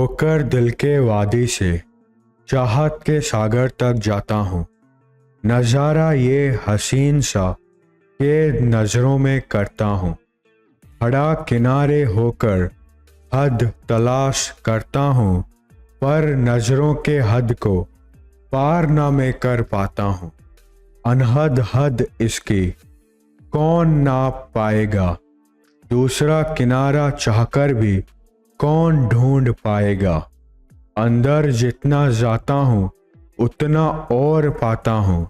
होकर दिल के वादी से चाहत के सागर तक जाता हूँ। नज़ारा ये हसीन सा के नज़रों में करता हूँ। खड़ा किनारे होकर हद तलाश करता हूँ, पर नज़रों के हद को पार ना मैं कर पाता हूँ। अनहद हद इसकी कौन नाप पाएगा, दूसरा किनारा चाहकर भी कौन ढूंढ पाएगा। अंदर जितना जाता हूँ उतना और पाता हूँ,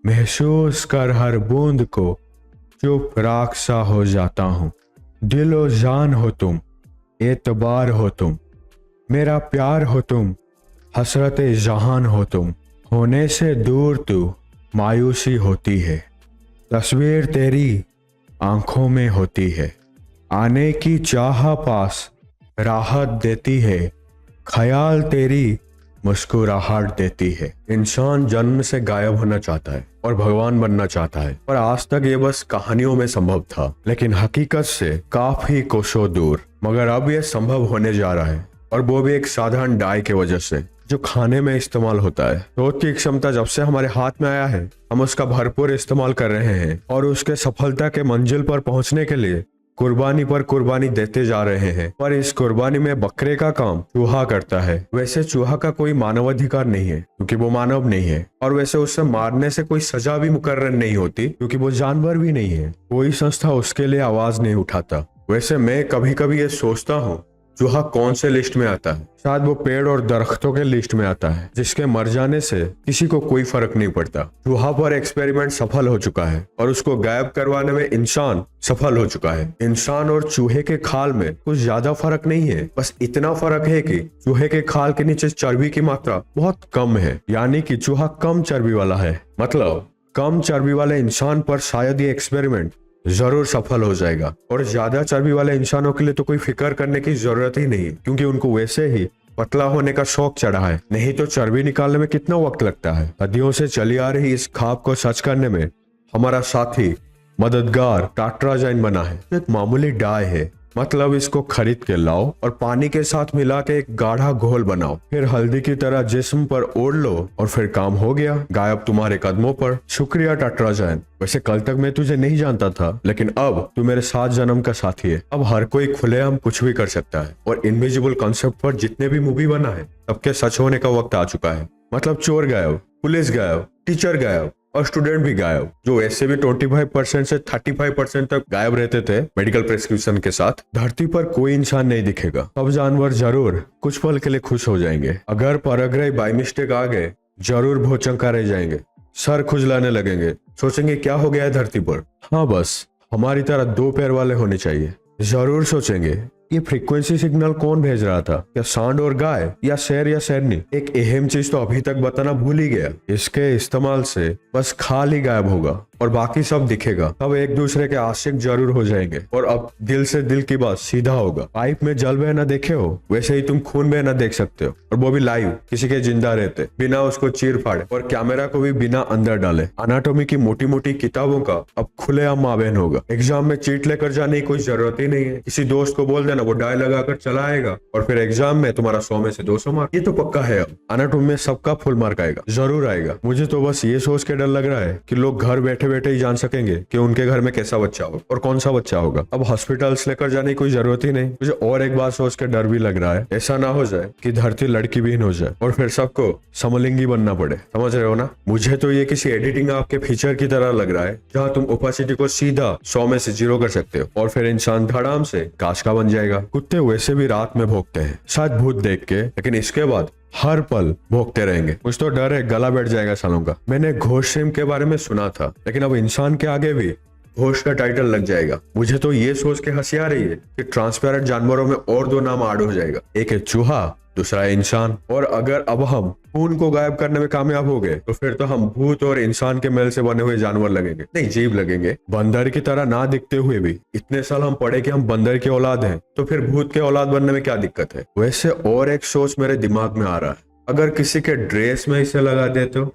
महसूस कर हर बूंद को चुप राख सा हो जाता हूँ। दिल ओ जान हो तुम, एतबार हो तुम, मेरा प्यार हो तुम, हसरत जहान हो तुम। होने से दूर तू मायूसी होती है, तस्वीर तेरी आंखों में होती है। आने की चाह पास राहत देती है, ख्याल तेरी मुस्कुराहट देती है। इंसान जन्म से गायब होना चाहता है और भगवान बनना चाहता है, पर आज तक ये बस कहानियों में संभव था, लेकिन हकीकत से काफी कोसों दूर। मगर अब ये संभव होने जा रहा है, और वो भी एक साधारण डाई की वजह से जो खाने में इस्तेमाल होता है। सोच की क्षमता जब से हमारे हाथ में आया है, हम उसका भरपूर इस्तेमाल कर रहे हैं और उसके सफलता के मंजिल पर पहुंचने के लिए कुर्बानी पर कुर्बानी देते जा रहे हैं। पर इस कुर्बानी में बकरे का काम चूहा करता है। वैसे चूहा का कोई मानवाधिकार नहीं है क्योंकि वो मानव नहीं है, और वैसे उसे मारने से कोई सजा भी मुकर्रर नहीं होती क्योंकि वो जानवर भी नहीं है। कोई संस्था उसके लिए आवाज नहीं उठाता। वैसे मैं कभी कभी ये सोचता हूँ, चूहा कौन से लिस्ट में आता है? शायद वो पेड़ और दरख्तों के लिस्ट में आता है, जिसके मर जाने से किसी को कोई फर्क नहीं पड़ता। चूहा पर एक्सपेरिमेंट सफल हो चुका है और उसको गायब करवाने में इंसान सफल हो चुका है। इंसान और चूहे के खाल में कुछ ज्यादा फर्क नहीं है, बस इतना फर्क है कि चूहे के खाल के नीचे चर्बी की मात्रा बहुत कम है, यानी कि चूहा कम चर्बी वाला है। मतलब कम चर्बी वाले इंसान पर शायद ये एक्सपेरिमेंट जरूर सफल हो जाएगा, और ज्यादा चर्बी वाले इंसानों के लिए तो कोई फिक्र करने की जरूरत ही नहीं, क्योंकि उनको वैसे ही पतला होने का शौक चढ़ा है। नहीं तो चर्बी निकालने में कितना वक्त लगता है। सदियों से चली आ रही इस ख्वाब को सच करने में हमारा साथी मददगार टाट्राजाइन बना है। एक मामूली डाई है, मतलब इसको खरीद के लाओ और पानी के साथ मिला के एक गाढ़ा घोल बनाओ, फिर हल्दी की तरह जिस्म पर ओढ़ लो और फिर काम हो गया, गायब तुम्हारे कदमों पर। शुक्रिया टाट्राजाइन। वैसे कल तक मैं तुझे नहीं जानता था, लेकिन अब तू मेरे 7 जन्म का साथी है। अब हर कोई खुलेआम कुछ भी कर सकता है, और इनविजिबल कॉन्सेप्ट पर जितने भी मूवी बना है सबके सच होने का वक्त आ चुका है। मतलब चोर गायब, पुलिस गायब, टीचर गायब और स्टूडेंट भी गायब, जो ऐसे भी 25% से 35% तक गायब रहते थे मेडिकल प्रेस्क्रिप्शन के साथ। धरती पर कोई इंसान नहीं दिखेगा। सब जानवर जरूर कुछ पल के लिए खुश हो जाएंगे। अगर परग्रही बाय मिस्टेक आ गए, जरूर भौचक्का रह जाएंगे, सर खुजलाने लगेंगे, सोचेंगे क्या हो गया है धरती पर। हाँ, बस हमारी तरह 2 पैर वाले होने चाहिए। जरूर सोचेंगे ये फ्रीक्वेंसी सिग्नल कौन भेज रहा था, क्या सांड और गाय, या शेर या शेरनी। एक अहम चीज तो अभी तक बताना भूल ही गया, इसके इस्तेमाल से बस खाल ही गायब होगा और बाकी सब दिखेगा। तब एक दूसरे के आशिक जरूर हो जाएंगे, और अब दिल से दिल की बात सीधा होगा। पाइप में जल बहना देखे हो, वैसे ही तुम खून बहना देख सकते हो, और वो भी लाइव, किसी के जिंदा रहते, बिना उसको चीर फाड़े, और कैमरा को भी बिना अंदर डाले। अनाटोमी की मोटी मोटी किताबों का अब खुलेआम माबहन होगा। एग्जाम में चीट लेकर जाने की कोई जरूरत ही नहीं है। किसी दोस्त को बोल देना, वो डाई लगाकर चला आएगा, और फिर एग्जाम में तुम्हारा 100 में से 200 मार्क। ये तो पक्का है। अब अनाटोमी में सबका फुल मार्क आएगा, जरूर आएगा। मुझे तो बस ये सोच के डर लग रहा है कि लोग घर बैठे बैठे ही जान सकेंगे कि उनके घर में कैसा बच्चा होगा और कौन सा बच्चा होगा। अब हॉस्पिटल्स लेकर जाने की कोई जरूरत ही नहीं। मुझे और एक बात सोच के डर भी लग रहा है, ऐसा ना हो जाए कि धरती लड़की विहीन हो जाए और फिर सबको समलिंगी बनना पड़े। समझ रहे हो ना? मुझे तो ये किसी एडिटिंग ऐप के फीचर की तरह लग रहा है, जहाँ तुम ओपेसिटी को सीधा 100 में से 0 कर सकते हो, और फिर इंसान धड़ाम से कांच का बन जाएगा। कुत्ते वैसे भी रात में भौंकते हैं, शायद भूत देख के, लेकिन इसके बाद हर पल भोगते रहेंगे। मुझे तो डर है गला बैठ जाएगा सालों का। मैंने घोष सिम के बारे में सुना था, लेकिन अब इंसान के आगे भी घोष का टाइटल लग जाएगा। मुझे तो ये सोच के हंसी आ रही है कि ट्रांसपेरेंट जानवरों में और 2 नाम ऐड हो जाएगा, एक है चूहा, दूसरा है इंसान। और अगर अब हम खून को गायब करने में कामयाब हो गए, तो फिर तो हम भूत और इंसान के मेल से बने हुए जानवर लगेंगे। नहीं, जीव लगेंगे। बंदर की तरह ना दिखते हुए भी इतने साल हम पढ़े कि हम बंदर के औलाद हैं, तो फिर भूत के औलाद बनने में क्या दिक्कत है? वैसे और एक सोच मेरे दिमाग में आ रहा है, अगर किसी के ड्रेस में इसे लगा दे तो